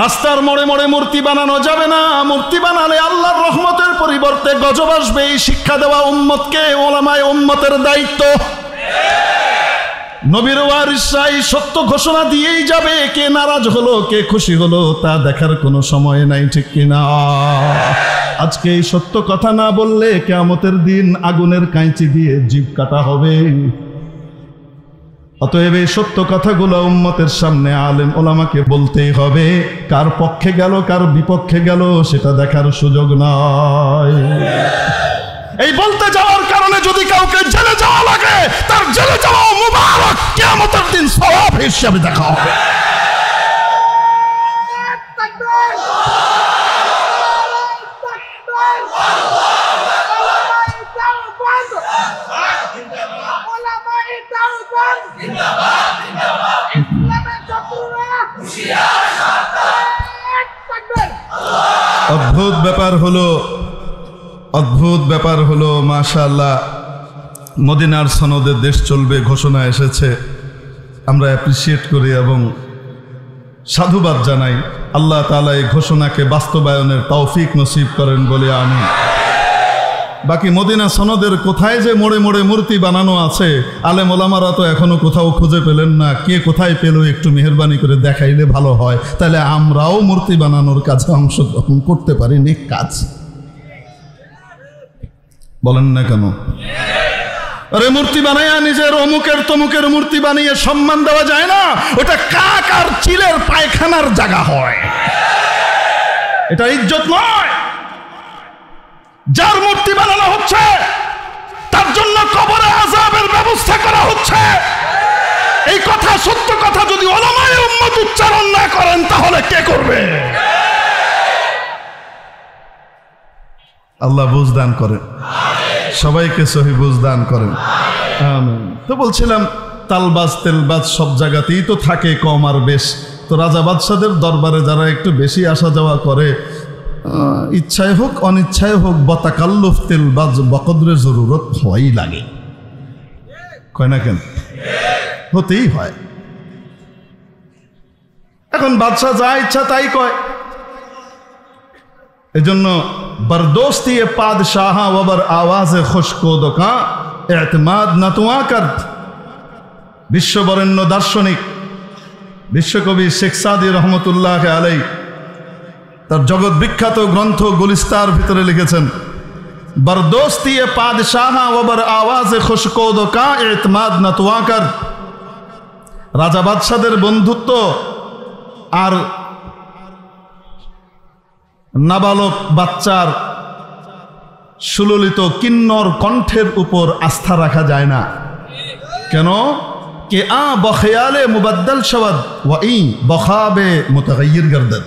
রাস্তার মোড়ে মোড়ে মূর্তি বানানো যাবে না। মূর্তি বানালে আল্লাহর রহমতের পরিবর্তে গজব আসবে। এই শিক্ষা দেওয়া উম্মতকে, ওলামায়ে উম্মতের দায়িত্ব। নবীর ওয়ারিসরা এই সত্য ঘোষণা দিয়েই যাবে। কে নারাজ হলো, কে খুশি হলো তা দেখার কোনো সময় নাই, ঠিক কিনা? আজকে এই সত্য কথা না বললে কিয়ামতের দিন আগুনের কাঁচি দিয়ে জিভ কাটা হবে। অতএব এই সত্য কথাগুলো উম্মতের সামনে আলেম ওলামাকে বলতেই হবে। কার পক্ষে গেল কার বিপক্ষে গেল সেটা দেখার সুযোগ নয়। এই বলতে যাওয়ার কারণে যদি কাউকে জেলে যাওয়া লাগে, তার জেলে যাওয়া মুবারক, কিয়ামতের দিন সওয়াব হিসেবে দেখা হবে। অদ্ভুত ব্যাপার হলো মাশাআল্লাহ, মদিনার সনদে দেশ চলবে ঘোষণা এসেছে। আমরা অ্যাপ্রিসিয়েট করি এবং সাধুবাদ জানাই। আল্লাহ তাআলা এই ঘোষণাকে বাস্তবায়নের তৌফিক নসিব করেন বলে আমিন। বাকি মদিনা সনদের কোথায় যে মোড়ে মোড়ে মূর্তি বানানো আছে, আলেম ওলামারা তো এখনো কোথাও খুঁজে পেলেন না। কে কোথায় পেল একটু মেহেরবানি করে দেখাইলে ভালো হয়, তাহলে আমরাও মূর্তি বানানোর কাজে অংশগ্রহণ করতে পারি। নেক কাজ, বলেন না কেন? আরে মূর্তি বানাইয়া নিজের অমুকের তমুকের মূর্তি বানিয়ে সম্মান দেওয়া যায় না। ওটা কাক আর চিলের পায়খানার জায়গা হয়, এটা ইজ্জত নয়। যার মূর্তি বানানো হচ্ছে তার জন্য কবরে আযাবের ব্যবস্থা করা হচ্ছে। এই কথা, সত্য কথা যদি উলামায়ে উম্মত উচ্চারণ না করেন তাহলে কে করবে? আল্লাহ বুঝ দান করেন, সবাইকে সহি বুঝ দান করেন, আমিন। তো বলছিলাম তালবাজ তেলবাজ সব জায়গাতেই তো থাকে কম আর বেশ। তো রাজা বাদশাদের দরবারে যারা একটু বেশি আসা যাওয়া করে, ইচ্ছায় হোক অনিচ্ছায় হোক, বতাকাল্লুফ তেলবাজ বকদরে জরুরত হওয়াই লাগে, কয় না কেন? হতেই হয়। এখন বাদশা যা ইচ্ছা তাই কয়। এজন্য বরদোস্তি পাদশাহ ওবর আওয়াজে খুশকোদ কা এতমাদ না তুয়া কর। বিশ্ববরেণ্য দার্শনিক বিশ্বকবি শেখ সাদি রহমতুল্লাহ আলাই তার জগৎ বিখ্যাত গ্রন্থ গুলিস্তার ভিতরে লিখেছেন, বরদোস্তি পাদশাহ ওবর আওয়াজে খুশকোদ কা এতমাদ না তুয়া কর। রাজা বাদশাদের বন্ধুত্ব আর নাবালক বাচ্চার সুললিত কিন্নর কণ্ঠের উপর আস্থা রাখা যায় না। কেন? কে আ বখয়ালে মুবদ্দল শওয়াদ ওয়া ই বখাবে মুতাগায়্যির গর্দত।